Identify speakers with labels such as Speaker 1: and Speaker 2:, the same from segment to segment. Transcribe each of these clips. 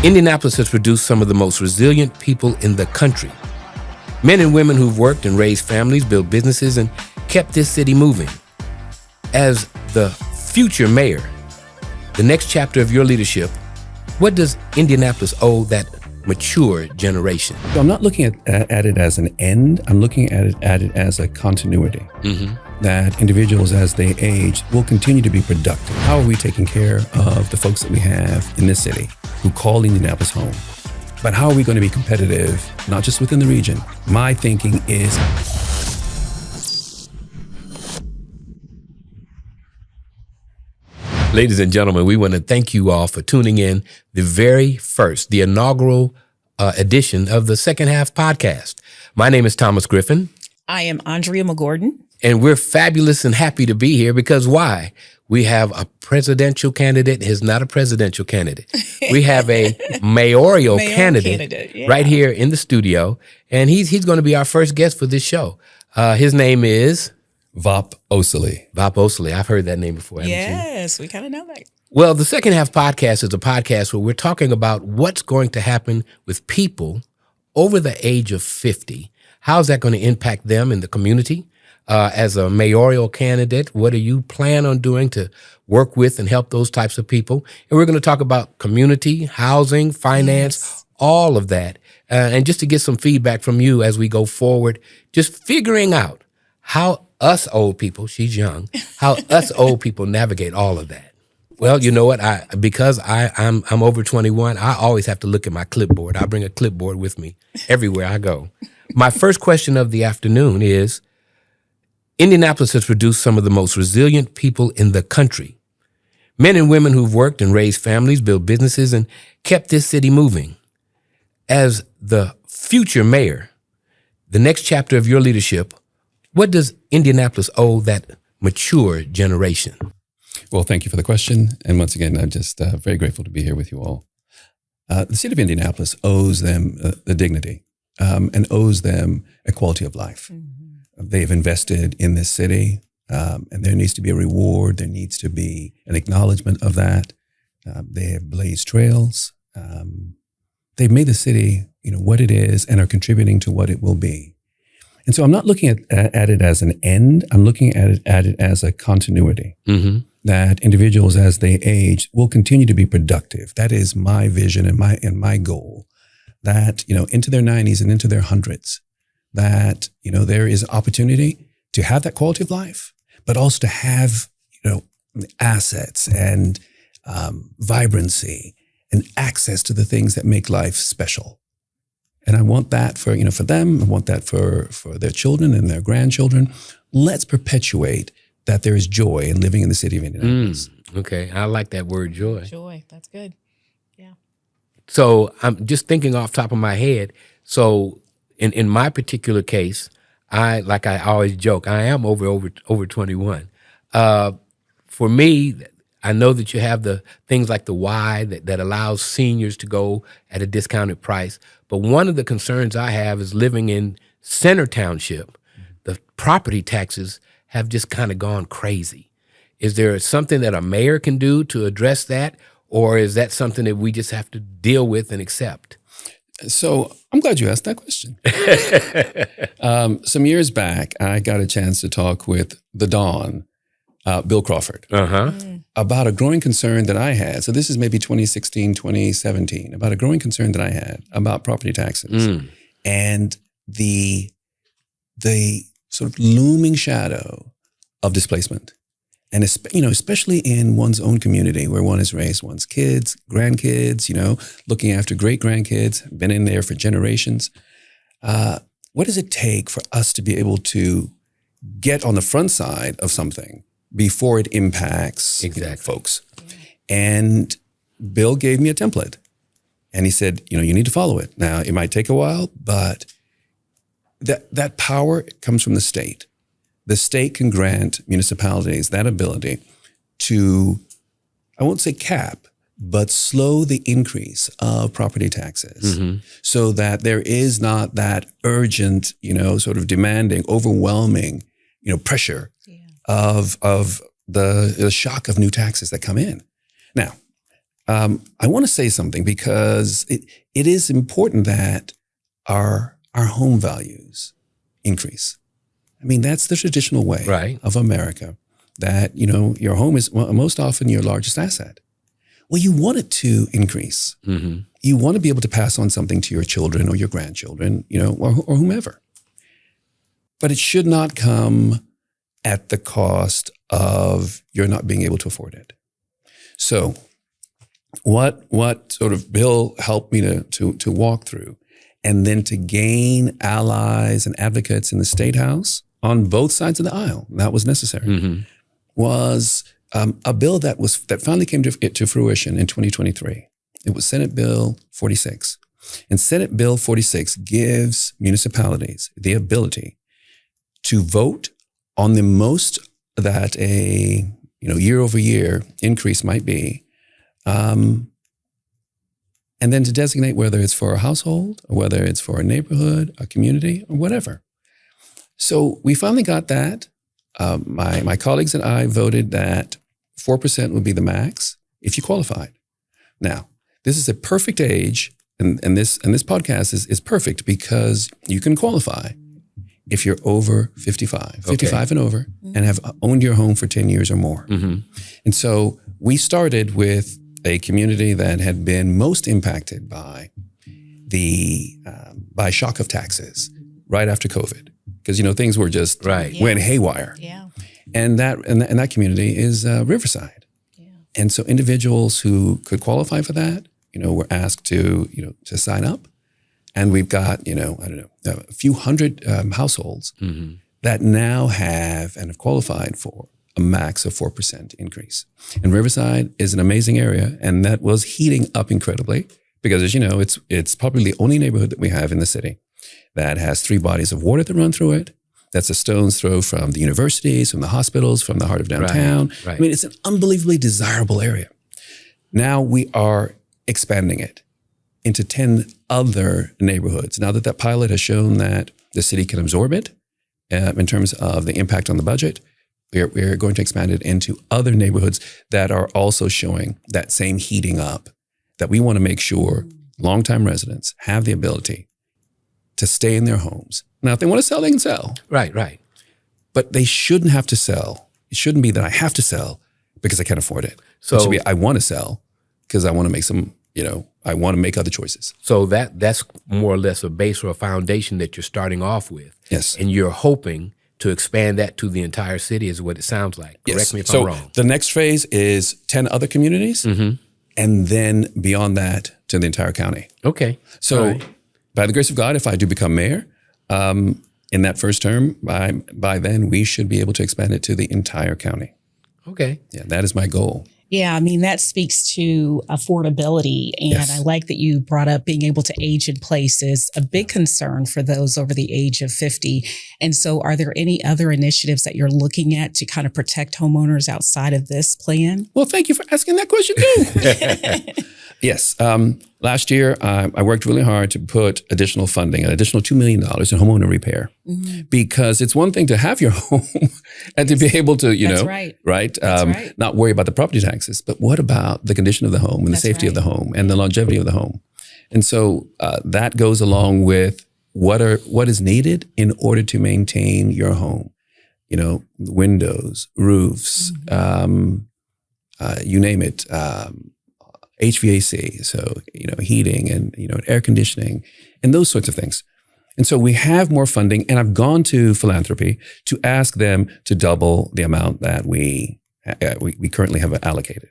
Speaker 1: Indianapolis has produced some of the most resilient people in the country. Men and women who've worked and raised families, built businesses, and kept this city moving. As the future mayor, the next chapter of your leadership, what does Indianapolis owe that mature generation?
Speaker 2: So I'm not looking at it as an end. I'm looking at it as a continuity. That individuals, as they age, will continue to be productive. How are we taking care of the folks that we have in this city who call Indianapolis home? But how are we going to be competitive, not just within the region? My thinking is...
Speaker 1: Ladies and gentlemen, we want to thank you all for tuning in the inaugural edition of the Second Half podcast. My name is Thomas Griffin.
Speaker 3: I am Andrea McGordon.
Speaker 1: And we're fabulous and happy to be here because why? We have a presidential candidate. He's not a presidential candidate. We have a mayoral candidate right here in the studio. And he's going to be our first guest for this show. His name is...
Speaker 2: Vop Osili.
Speaker 1: Vop Osili. I've heard that name before, haven't you?
Speaker 3: Yes, we kind of know that.
Speaker 1: Well, the Second Half podcast is a podcast where we're talking about what's going to happen with people over the age of 50. How's that going to impact them in the community? As a mayoral candidate, what do you plan on doing to work with and help those types of people? And we're going to talk about community, housing, finance, all of that. And just to get some feedback from you as we go forward, just figuring out how us old people, she's young, how us old people navigate all of that. Well, you know what? Because I'm over 21, I always have to look at my clipboard. I bring a clipboard with me everywhere I go. My first question of the afternoon is, Indianapolis has produced some of the most resilient people in the country. Men and women who've worked and raised families, built businesses, and kept this city moving. As the future mayor, the next chapter of your leadership, what does Indianapolis owe that mature generation?
Speaker 2: Well, thank you for the question. And once again, I'm just very grateful to be here with you all. The city of Indianapolis owes them the dignity and owes them a quality of life. They've invested in this city, and there needs to be a reward. There needs to be an acknowledgement of that. They have blazed trails. They've made the city, what it is and are contributing to what it will be. And so I'm not looking at it as an end. I'm looking at it as a continuity. That individuals, as they age, will continue to be productive. That is my vision and my goal. That, into their 90s and into their hundreds, that, there is opportunity to have that quality of life, but also to have, assets and vibrancy and access to the things that make life special. And I want that for them. I want that for their children and their grandchildren. Let's perpetuate that there is joy in living in the city of Indianapolis.
Speaker 1: Okay, I like that word, joy.
Speaker 3: Joy, that's good. Yeah.
Speaker 1: So I'm just thinking off the top of my head. So in my particular case, I always joke, I am over 21. For me, I know that you have the things like the Y that allows seniors to go at a discounted price. But one of the concerns I have is living in Center Township. The property taxes have just kind of gone crazy. Is there something that a mayor can do to address that? Or is that something that we just have to deal with and accept?
Speaker 2: So I'm glad you asked that question. Some years back, I got a chance to talk with the Don, Bill Crawford, about a growing concern that I had. So this is maybe 2016, 2017, about a growing concern that I had about property taxes and the sort of looming shadow of displacement. And, especially in one's own community where one has raised one's kids, grandkids, looking after great-grandkids, been in there for generations. What does it take for us to be able to get on the front side of something before it impacts folks? And Bill gave me a template. And he said, you need to follow it. Now, it might take a while, but that power comes from the state. The state can grant municipalities that ability to, I won't say cap, but slow the increase of property taxes so that there is not that urgent, sort of demanding, overwhelming, pressure of the shock of new taxes that come in. Now, I want to say something because it is important that our home values increase. I mean, that's the traditional way of America, that, your home is most often your largest asset. Well, you want it to increase. Mm-hmm. You want to be able to pass on something to your children or your grandchildren, or whomever. But it should not come at the cost of you're not being able to afford it. So what sort of Bill helped me to walk through, and then to gain allies and advocates in the State House on both sides of the aisle, that was necessary, was a bill that finally came to fruition in 2023. It was Senate Bill 46. And Senate Bill 46 gives municipalities the ability to vote on the most that a year over year increase might be, and then to designate whether it's for a household or whether it's for a neighborhood, a community, or whatever. So we finally got that. My colleagues and I voted that 4% would be the max if you qualified. Now, this is a perfect age, and this podcast is perfect because you can qualify if you're over 55 and over, and have owned your home for 10 years or more. Mm-hmm. And so we started with a community that had been most impacted by by shock of taxes right after COVID, because things were just went haywire. Yeah. And that community is Riverside. Yeah. And so individuals who could qualify for that, were asked to sign up. And we've got, a few hundred households that now have and have qualified for a max of 4% increase. And Riverside is an amazing area, and that was heating up incredibly because, as you know, it's probably the only neighborhood that we have in the city that has 3 bodies of water that run through it. That's a stone's throw from the universities, from the hospitals, from the heart of downtown. Right. I mean, it's an unbelievably desirable area. Now we are expanding it into 10 other neighborhoods. Now that pilot has shown that the city can absorb it in terms of the impact on the budget, we're going to expand it into other neighborhoods that are also showing that same heating up, that we want to make sure longtime residents have the ability to stay in their homes. Now, if they want to sell, they can sell. Right. But they shouldn't have to sell. It shouldn't be that I have to sell because I can't afford it. So it should be I want to sell because I want to make some, I want to make other choices. So that's more or less a base or a foundation that you're starting off with. Yes. And you're hoping to expand that to the entire city is what it sounds like. Yes. Correct me if I'm wrong. The next phase is 10 other communities, and then beyond that to the entire county. Okay. So by the grace of God, if I do become mayor, in that first term, by then we should be able to expand it to the entire county. Okay. Yeah, that is my goal.
Speaker 3: Yeah, I mean, that speaks to affordability. And yes. I like that you brought up being able to age in place is a big concern for those over the age of 50. And so are there any other initiatives that you're looking at to kind of protect homeowners outside of this plan?
Speaker 2: Well, thank you for asking that question too. Yes. Last year, I worked really hard to put additional funding, an additional $2 million in homeowner repair, because it's one thing to have your home and to be able to, not worry about the property taxes, but what about the condition of the home and the safety of the home and the longevity of the home? And so that goes along with what is needed in order to maintain your home. Windows, roofs, you name it. HVAC, so, heating and, air conditioning and those sorts of things. And so we have more funding, and I've gone to philanthropy to ask them to double the amount that we currently have allocated.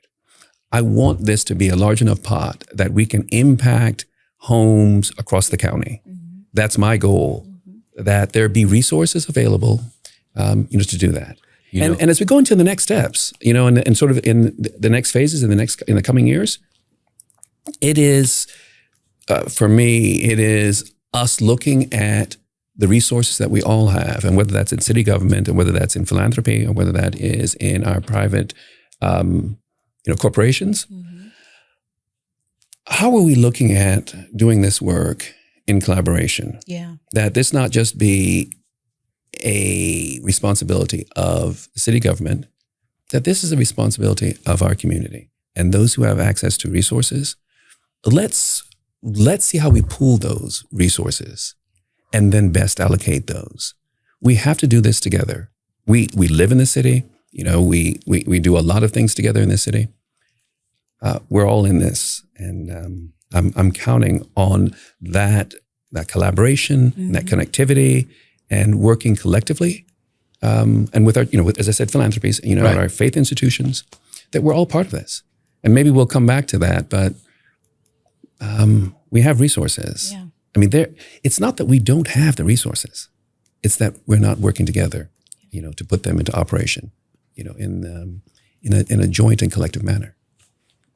Speaker 2: I want this to be a large enough pot that we can impact homes across the county. That's my goal, that there be resources available, to do that. And as we go into the next steps, and sort of in the next phases in the coming years, it is, for me, it is us looking at the resources that we all have, and whether that's in city government, and whether that's in philanthropy, or whether that is in our private, corporations. How are we looking at doing this work in collaboration? Yeah. That this not just be a responsibility of city government, that this is a responsibility of our community. and those who have access to resources, let's see how we pool those resources and then best allocate those. We have to do this together. We live in the city. We do a lot of things together in this city. We're all in this, and I'm counting on that collaboration, that connectivity, and working collectively, and with our, as I said, philanthropies,
Speaker 1: Right.
Speaker 2: our faith institutions, that we're all part of this. And maybe we'll come back to that, but we have resources.
Speaker 3: Yeah.
Speaker 2: I mean, it's not that we don't have the resources; it's that we're not working together, to put them into operation, in a joint and collective manner.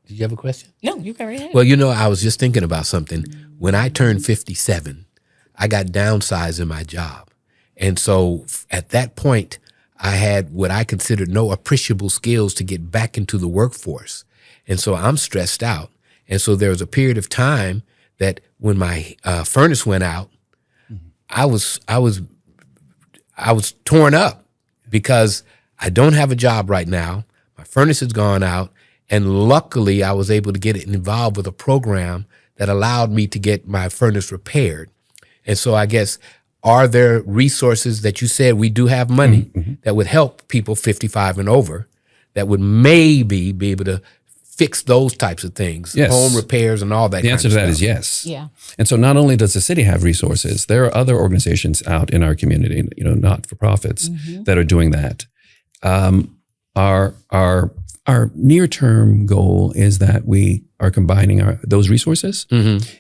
Speaker 1: Did you have a question?
Speaker 3: No, you go right ahead.
Speaker 1: Well, I was just thinking about something. When I turned 57, I got downsized in my job. And so at that point, I had what I considered no appreciable skills to get back into the workforce. And so I'm stressed out. And so there was a period of time that when my furnace went out, I was torn up because I don't have a job right now. My furnace has gone out. And luckily, I was able to get involved with a program that allowed me to get my furnace repaired. And so I guess, are there resources that you said we do have money that would help people 55 and over that would maybe be able to fix those types of things,
Speaker 2: Yes.
Speaker 1: home repairs and all that
Speaker 2: The
Speaker 1: kind
Speaker 2: answer
Speaker 1: of
Speaker 2: to that
Speaker 1: stuff?
Speaker 2: is yes.
Speaker 3: Yeah.
Speaker 2: And so not only does the city have resources, there are other organizations out in our community, not-for-profits that are doing that. Our near-term goal is that we are combining those resources,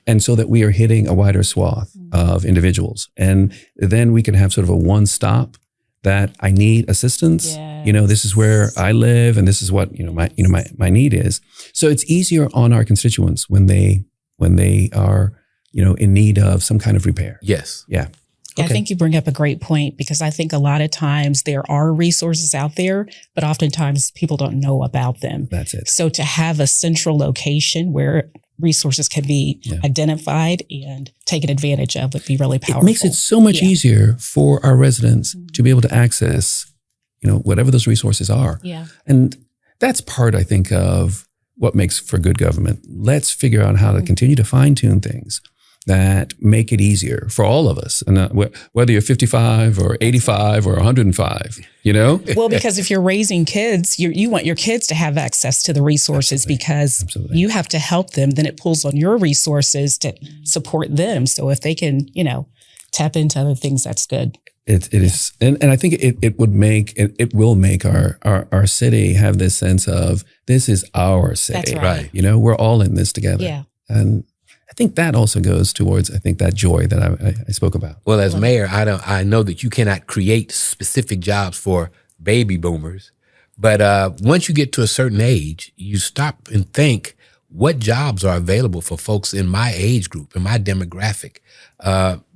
Speaker 2: and so that we are hitting a wider swath of individuals, and then we can have sort of a one-stop that I need assistance.
Speaker 3: Yes.
Speaker 2: This is where I live, and this is what my need is. So it's easier on our constituents when they are in need of some kind of repair.
Speaker 1: Yes.
Speaker 2: Yeah.
Speaker 3: I think you bring up a great point, because I think a lot of times there are resources out there, but oftentimes people don't know about them.
Speaker 2: That's it.
Speaker 3: So to have a central location where resources can be identified and taken advantage of would be really powerful.
Speaker 2: It makes it so much easier for our residents to be able to access, whatever those resources are.
Speaker 3: Yeah.
Speaker 2: And that's part, I think, of what makes for good government. Let's figure out how to continue to fine-tune things that make it easier for all of us. And whether you're 55 or 85 or 105,
Speaker 3: Well, because if you're raising kids, you want your kids to have access to the resources because you have to help them. Then it pulls on your resources to support them. So if they can, tap into other things, that's good.
Speaker 2: It is. And I think it will make our city have this sense of, this is our city.
Speaker 3: That's right.
Speaker 2: We're all in this together.
Speaker 3: Yeah.
Speaker 2: And I think that also goes towards, that joy that I spoke about.
Speaker 1: Well, as mayor, I know that you cannot create specific jobs for baby boomers, but once you get to a certain age, you stop and think, what jobs are available for folks in my age group, in my demographic?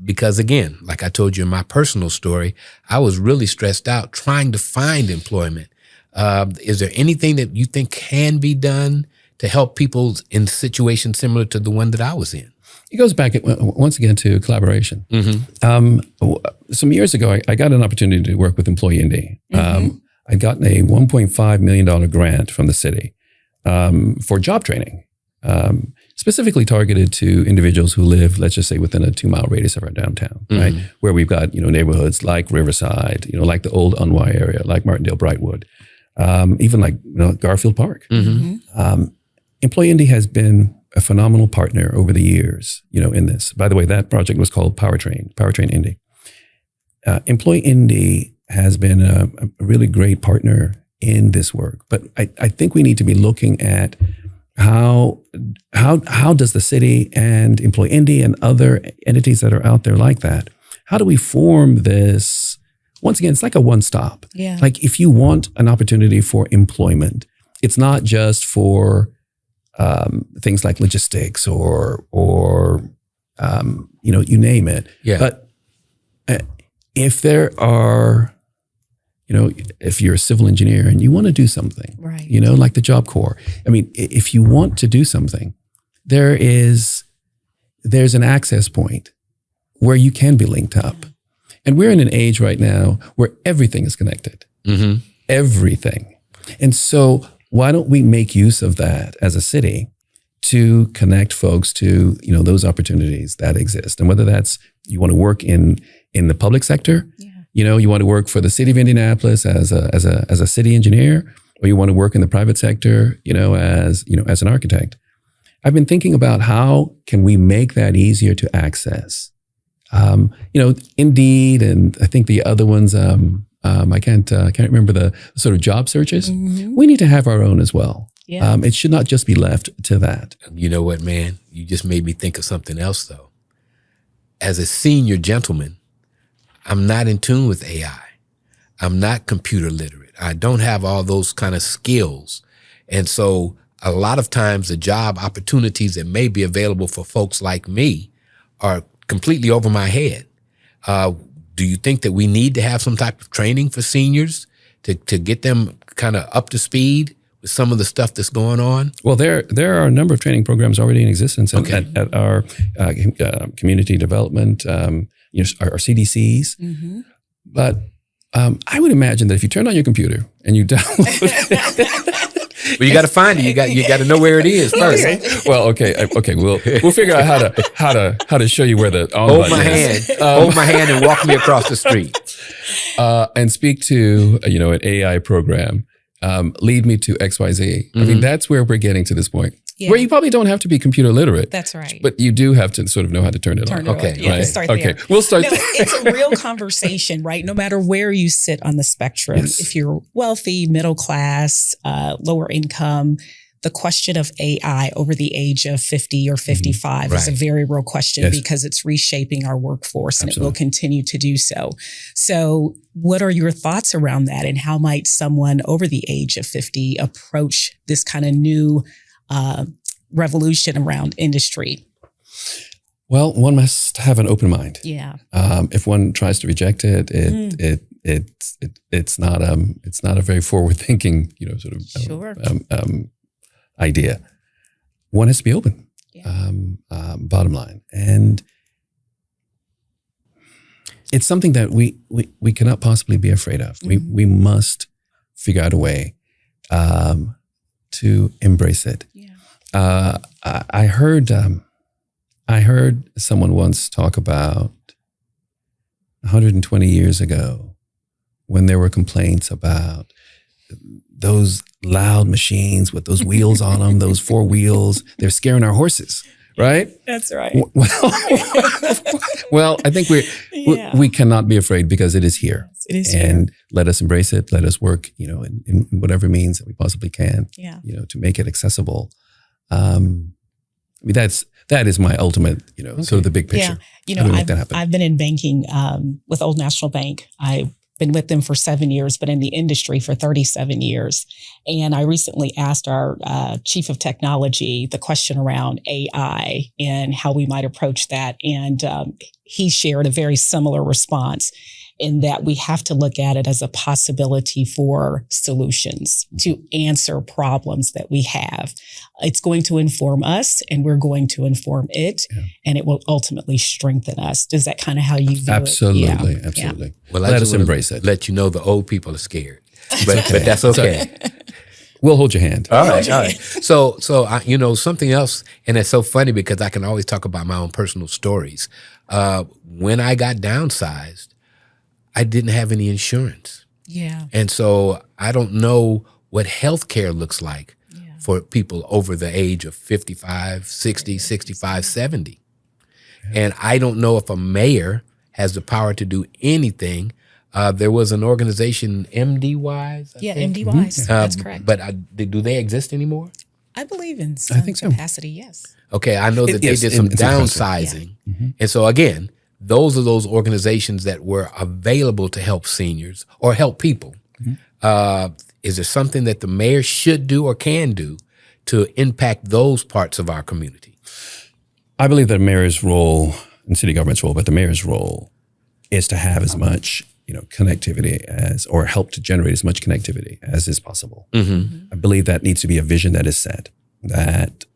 Speaker 1: Because again, like I told you in my personal story, I was really stressed out trying to find employment. Is there anything that you think can be done to help people in situations similar to the one that I was in?
Speaker 2: It goes back once again to collaboration. Some years ago, I got an opportunity to work with Employee Indy. I'd gotten a $1.5 million grant from the city for job training, specifically targeted to individuals who live, let's just say, within a 2-mile radius of our downtown, right? Where we've got neighborhoods like Riverside, like the old Unwhy area, like Martindale Brightwood, even like Garfield Park. Employee Indy has been a phenomenal partner over the years, in this. By the way, that project was called Powertrain Indy. Employee Indy has been a really great partner in this work, but I think we need to be looking at how does the city and Employee Indy and other entities that are out there like that, how do we form this? Once again, it's like a one-stop.
Speaker 3: Yeah.
Speaker 2: Like if you want an opportunity for employment, it's not just for things like logistics or you name it.
Speaker 1: Yeah.
Speaker 2: But if there are, if you're a civil engineer and you want to do something,
Speaker 3: Right.
Speaker 2: Like the Job Corps. I mean, if you want to do something, there's an access point where you can be linked up. And we're in an age right now where everything is connected. Everything. And so why don't we make use of that as a city to connect folks to, those opportunities that exist? And whether that's you want to work in the public sector, you want to work for the city of Indianapolis as a city engineer, or you want to work in the private sector, as an architect. I've been thinking about how can we make that easier to access. Indeed, and I think the other ones, I can't remember the sort of job searches. Mm-hmm. We need to have our own as well. Yeah. It should not just be left to that.
Speaker 1: You know what, man? You just made me think of something else, though. As a senior gentleman, I'm not in tune with AI. I'm not computer literate. I don't have all those kind of skills. And so a lot of times the job opportunities that may be available for folks like me are completely over my head. Do you think that we need to have some type of training for seniors to get them kind of up to speed with some of the stuff that's going on?
Speaker 2: Well, there are a number of training programs already in existence at our community development, our CDCs. Mm-hmm. But I would imagine that if you turn on your computer and you download
Speaker 1: well, you got to find it. You got to know where it is first.
Speaker 2: Okay. Well, okay. We'll figure out how to show you where the on
Speaker 1: hold my hand, hold my hand, and walk me across the street,
Speaker 2: and speak to an AI program. Lead me to XYZ. Mm-hmm. I mean, that's where we're getting to this point. Yeah. Where you probably don't have to be computer literate.
Speaker 3: That's right.
Speaker 2: But you do have to sort of know how to turn it on.
Speaker 1: Okay.
Speaker 3: Yeah, right. Start
Speaker 2: okay.
Speaker 3: There.
Speaker 2: We'll start there.
Speaker 3: It's a real conversation, right? No matter where you sit on the spectrum, yes. If you're wealthy, middle class, lower income, the question of AI over the age of 50 or 55 is a very real question because it's reshaping our workforce and it will continue to do so. So what are your thoughts around that, and how might someone over the age of 50 approach this kind of new revolution around industry?
Speaker 2: Well, one must have an open mind.
Speaker 3: Yeah.
Speaker 2: If one tries to reject it, it's not a very forward thinking, idea. One has to be open. Yeah. Bottom line, and it's something that we cannot possibly be afraid of. Mm-hmm. We must figure out a way to embrace it. Yeah. I heard someone once talk about 120 years ago when there were complaints about those loud machines with those wheels on them, those four wheels, they're scaring our horses, right?
Speaker 3: That's right.
Speaker 2: Well, I think we cannot be afraid because it is here.
Speaker 3: It is
Speaker 2: and
Speaker 3: here.
Speaker 2: Let us embrace it. Let us work, in whatever means that we possibly can, to make it accessible. That is my ultimate, sort of the big picture.
Speaker 3: Yeah. I've been in banking with Old National Bank. I've been with them for 7 years, but in the industry for 37 years. And I recently asked our chief of technology the question around AI and how we might approach that. And he shared a very similar response, in that we have to look at it as a possibility for solutions to answer problems that we have. It's going to inform us, and we're going to inform it, and it will ultimately strengthen us. Is that kind of how you view
Speaker 2: absolutely,
Speaker 3: it?
Speaker 2: Absolutely.
Speaker 3: Yeah.
Speaker 2: Well, let us embrace it.
Speaker 1: Let you know the old people are scared, but that's okay.
Speaker 2: We'll hold your hand.
Speaker 1: All right. So something else, and it's so funny because I can always talk about my own personal stories. When I got downsized, I didn't have any insurance. Yeah. And so I don't know what healthcare looks like for people over the age of 55, 60, 65, 70. And I don't know if a mayor has the power to do anything. There was an organization, MDWise.
Speaker 3: MDWise. That's correct.
Speaker 1: But do they exist anymore?
Speaker 3: I believe in some capacity, yes.
Speaker 1: Okay, I know that they did some downsizing. Mm-hmm. And so again, those are those organizations that were available to help seniors or help people. Mm-hmm. Is there something that the mayor should do or can do to impact those parts of our community?
Speaker 2: I believe that mayor's role and city government's role, but the mayor's role is to have as much, connectivity or help to generate as much connectivity as is possible. Mm-hmm. I believe that needs to be a vision that is set, that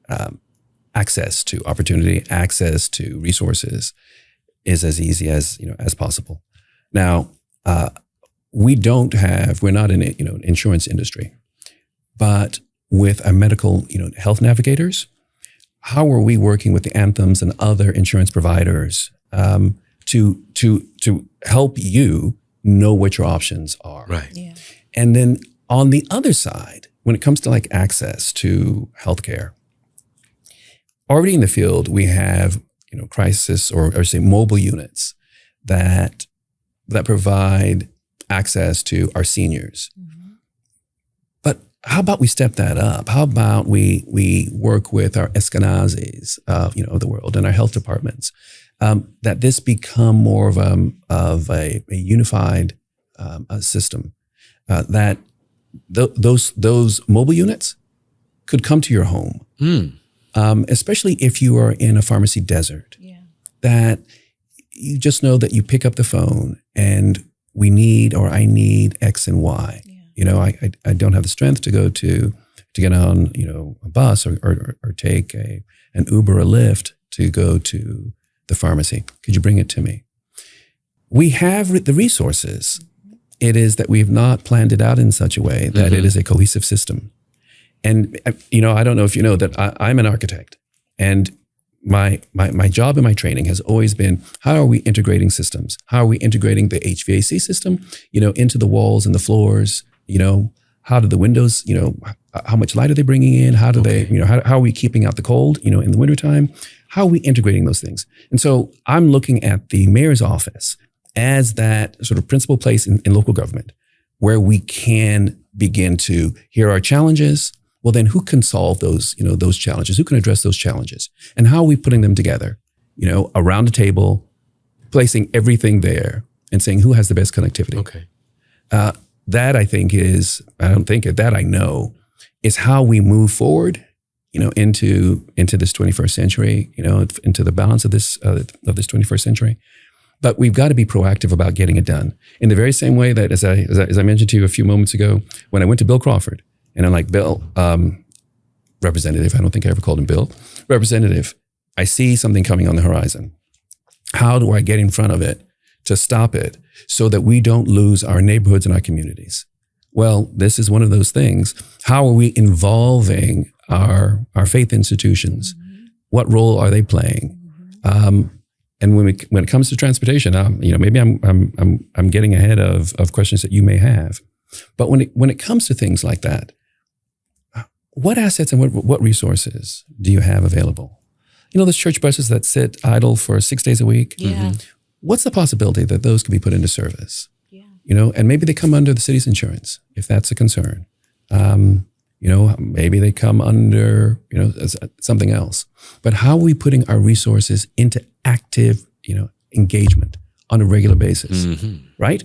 Speaker 2: access to opportunity, access to resources is as easy as possible. Now, we're not in insurance industry, but with our medical, health navigators? How are we working with the Anthems and other insurance providers to help you know what your options are?
Speaker 1: Right.
Speaker 3: Yeah.
Speaker 2: And then on the other side, when it comes to like access to healthcare, already in the field, we have, crisis or say mobile units that provide access to our seniors. Mm-hmm. But how about we step that up? How about we work with our Eskenazis, of the world and our health departments, that this become more of a unified system, that those mobile units could come to your home, especially if you are in a pharmacy desert. Yeah. That you just know that you pick up the phone and I need X and Y. Yeah. I don't have the strength to go to get on a bus or take an Uber or Lyft to go to the pharmacy. Could you bring it to me? We have the resources. It is that we have not planned it out in such a way that it is a cohesive system. And, I don't know if you know that I'm an architect, and my job and my training has always been, how are we integrating systems? How are we integrating the HVAC system, into the walls and the floors? How do the windows, how much light are they bringing in? How do they, how are we keeping out the cold, in the wintertime? How are we integrating those things? And so I'm looking at the mayor's office as that sort of principal place in local government where we can begin to hear our challenges. Well, then who can solve those, those challenges? Who can address those challenges? And how are we putting them together, around a table, placing everything there and saying who has the best connectivity?
Speaker 1: Okay.
Speaker 2: That I think I know is how we move forward, into this 21st century, into the balance of this 21st century. But we've got to be proactive about getting it done. In the very same way that, as I mentioned to you a few moments ago, when I went to Bill Crawford, and I'm like, Bill, representative, I don't think I ever called him Bill, representative, I see something coming on the horizon. How do I get in front of it to stop it so that we don't lose our neighborhoods and our communities? Well, this is one of those things. How are we involving our faith institutions? Mm-hmm. What role are they playing? Mm-hmm. And when it comes to transportation, maybe I'm getting ahead of questions that you may have. But when it comes to things like that, what assets and what resources do you have available? Those church buses that sit idle for 6 days a week. Yeah. Mm-hmm. What's the possibility that those could be put into service? Yeah. And maybe they come under the city's insurance, if that's a concern. Maybe they come under, something else. But how are we putting our resources into active, engagement on a regular basis, right?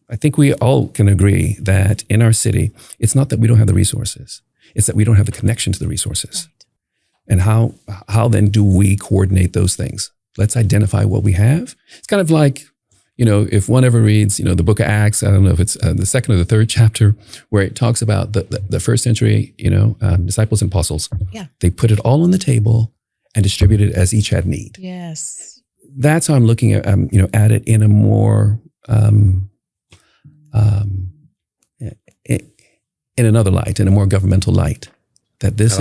Speaker 2: I think we all can agree that in our city, it's not that we don't have the resources. It's that we don't have the connection to the resources. Right. And how then do we coordinate those things? Let's identify what we have. It's kind of like, if one ever reads, the book of Acts, I don't know if it's the second or the third chapter, where it talks about the first century, disciples and apostles. Yeah. They put it all on the table and distributed it as each had need. Yes. That's how I'm looking at, at it in a more, in another light, in a more governmental light. That this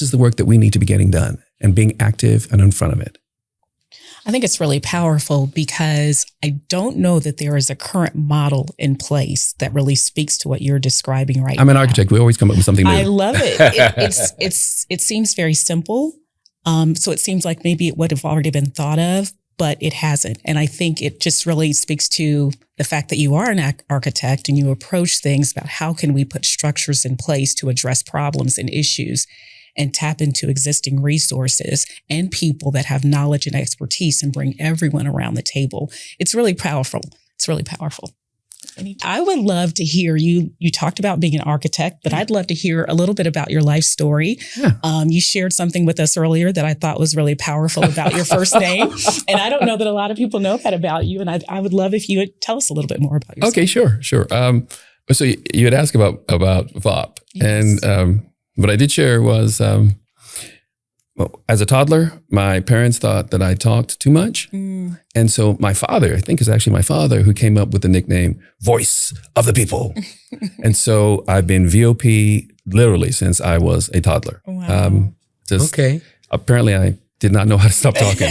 Speaker 2: is the work that we need to be getting done and being active and in front of it.
Speaker 3: I think it's really powerful because I don't know that there is a current model in place that really speaks to what you're describing right now.
Speaker 2: I'm an architect. We always come up with something new.
Speaker 3: I love it. It seems very simple. So it seems like maybe it would have already been thought of, but it hasn't. And I think it just really speaks to the fact that you are an architect and you approach things about how can we put structures in place to address problems and issues and tap into existing resources and people that have knowledge and expertise and bring everyone around the table. It's really powerful. It's really powerful. I would love to hear you. You talked about being an architect, but I'd love to hear a little bit about your life story. Yeah. You shared something with us earlier that I thought was really powerful about your first name. And I don't know that a lot of people know that about you. And I would love if you would tell us a little bit more about yourself.
Speaker 2: Okay, sure. So you had asked about Vop. Yes. And what I did share was well, as a toddler, my parents thought that I talked too much. And so my father, I think it's actually my father who came up with the nickname Voice of the People. And so I've been VOP literally since I was a toddler.
Speaker 3: Wow.
Speaker 2: Apparently I did not know how to stop talking.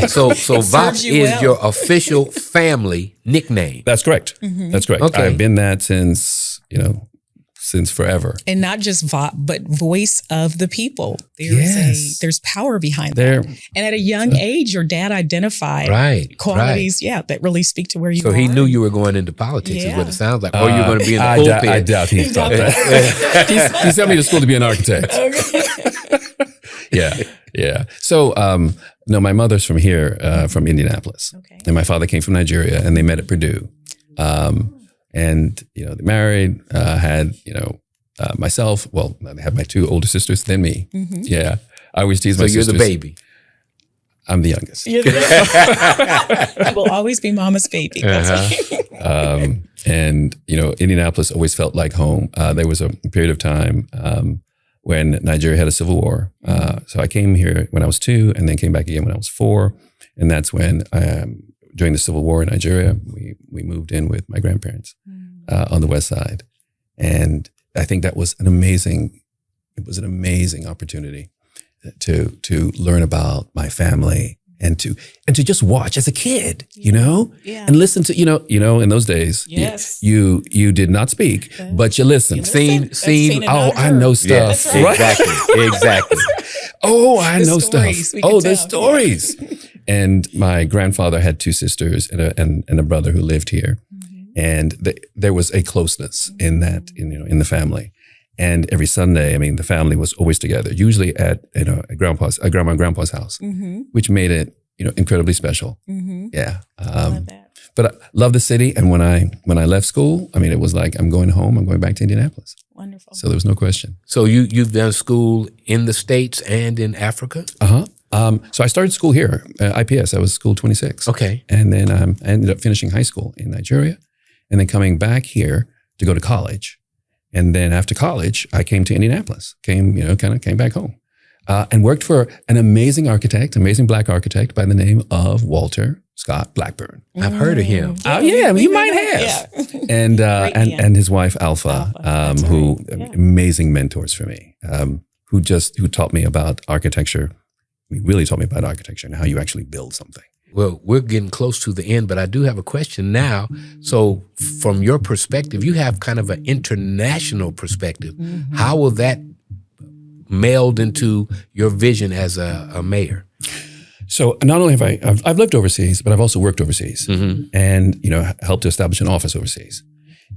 Speaker 1: So Vop is
Speaker 3: well.
Speaker 1: your official family nickname.
Speaker 2: That's correct. That's correct.
Speaker 1: Okay.
Speaker 2: I've been that since, since forever.
Speaker 3: And not just Vop, but voice of the people. There's power behind
Speaker 2: There.
Speaker 3: that. And at a young age, your dad identified qualities, that really speak to where you are.
Speaker 1: So he knew you were going into politics, is what it sounds like. Or you're going to be in the
Speaker 2: I
Speaker 1: pulpit.
Speaker 2: doubt he thought that. He sent me to school to be an architect. Yeah. So, no, my mother's from here, from Indianapolis.
Speaker 3: Okay.
Speaker 2: And my father came from Nigeria, and they met at Purdue. And, they married, had, myself, well, they had my two older sisters than me. Mm-hmm. Yeah. I always tease my sisters.
Speaker 1: So you're the baby.
Speaker 2: I'm the youngest.
Speaker 3: I will always be mama's baby.
Speaker 2: And, Indianapolis always felt like home. There was a period of time when Nigeria had a civil war. So I came here when I was 2 and then came back again when I was 4. And that's when, during the civil war in Nigeria, we moved in with my grandparents on the west side. And I think that was an amazing opportunity to learn about my family and to just watch as a kid, and listen to, in those days, you did not speak, but you listened.
Speaker 3: Seen
Speaker 2: I know stuff.
Speaker 1: Yes, exactly.
Speaker 2: Oh, I know
Speaker 3: stories
Speaker 2: stuff.
Speaker 3: we could
Speaker 2: There's
Speaker 3: tell.
Speaker 2: stories. And my grandfather had 2 sisters and a brother who lived here. And there was a closeness in that, in the family. And every Sunday, the family was always together, usually at grandma and grandpa's house, which made it, incredibly special. Yeah.
Speaker 3: I love that.
Speaker 2: But I love the city. And when I left school, it was like, I'm going home. I'm going back to Indianapolis.
Speaker 3: Wonderful.
Speaker 2: So there was no question.
Speaker 1: So you've done school in the States and in Africa?
Speaker 2: So I started school here, IPS. I was school 26.
Speaker 1: Okay.
Speaker 2: And then I ended up finishing high school in Nigeria and then coming back here to go to college. And then after college, I came to Indianapolis, came back home and worked for an amazing Black architect by the name of Walter Scott Blackburn.
Speaker 1: I've heard of him.
Speaker 2: You might have.
Speaker 3: Yeah.
Speaker 2: And his wife, Alpha, who amazing mentors for me, who taught me about architecture. He really taught me about architecture and how you actually build something.
Speaker 1: Well, we're getting close to the end, but I do have a question now. So from your perspective, you have kind of an international perspective. How will that meld into your vision as a mayor?
Speaker 2: So not only have I've lived overseas, but I've also worked overseas and, helped to establish an office overseas.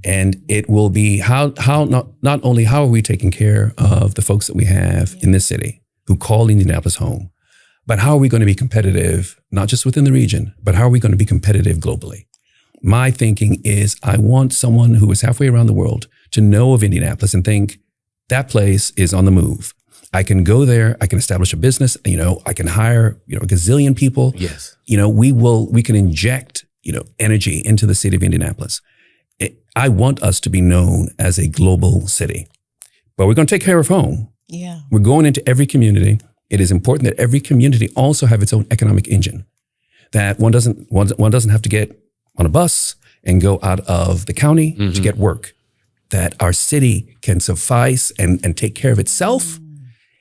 Speaker 2: And it will be how not only how are we taking care of the folks that we have in this city who call Indianapolis home, but how are we going to be competitive, not just within the region, but how are we going to be competitive globally? My thinking is I want someone who is halfway around the world to know of Indianapolis and think that place is on the move. I can go there. I can establish a business. I can hire, a gazillion people.
Speaker 1: Yes.
Speaker 2: We can inject, energy into the city of Indianapolis. I want us to be known as a global city, but we're going to take care of home.
Speaker 3: Yeah.
Speaker 2: We're going into every community. It is important that every community also have its own economic engine, that one doesn't have to get on a bus and go out of the county to get work, that our city can suffice and take care of itself.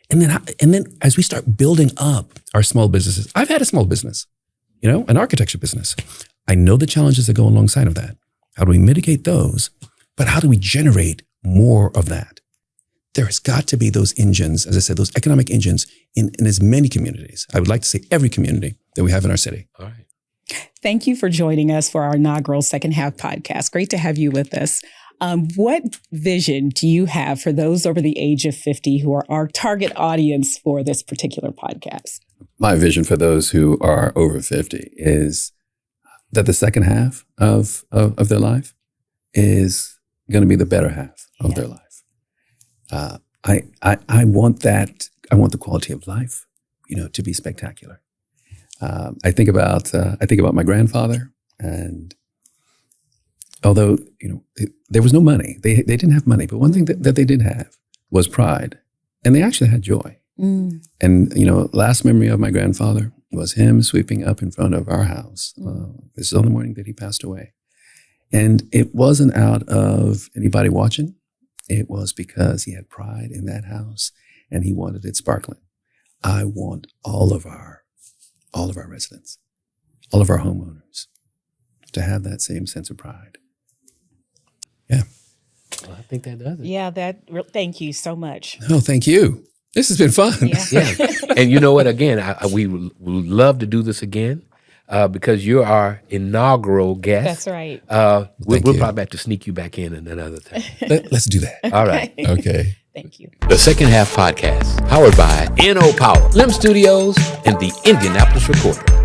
Speaker 2: And then as we start building up our small businesses, I've had a small business, an architecture business. I know the challenges that go alongside of that. How do we mitigate those? But how do we generate more of that? There has got to be those engines, as I said, those economic engines in as many communities. I would like to say every community that we have in our city.
Speaker 1: All right.
Speaker 3: Thank you for joining us for our inaugural Second Half podcast. Great to have you with us. What vision do you have for those over the age of 50 who are our target audience for this particular podcast?
Speaker 2: My vision for those who are over 50 is that the second half of their life is going to be the better half of their life. I want that. I want the quality of life, to be spectacular. I think about my grandfather, and although there was no money, they didn't have money, but one thing that they did have was pride, and they actually had joy.
Speaker 3: Mm.
Speaker 2: And, last memory of my grandfather was him sweeping up in front of our house. This is on the morning that he passed away. And it wasn't out of anybody watching. It was because he had pride in that house and he wanted it sparkling. I want all of our residents, all of our homeowners to have that same sense of pride. Yeah.
Speaker 1: Well, I think that does it.
Speaker 3: Yeah, thank you so much.
Speaker 2: Oh, thank you. This has been fun.
Speaker 1: Yeah. And you know what? Again, we would love to do this again because you're our inaugural guest.
Speaker 3: That's right.
Speaker 1: We'll probably have to sneak you back in another time.
Speaker 2: Let's do that.
Speaker 1: All right.
Speaker 2: Okay.
Speaker 3: Thank you.
Speaker 1: The Second Half Podcast, powered by NO Power, Lim Studios, and the Indianapolis Recorder.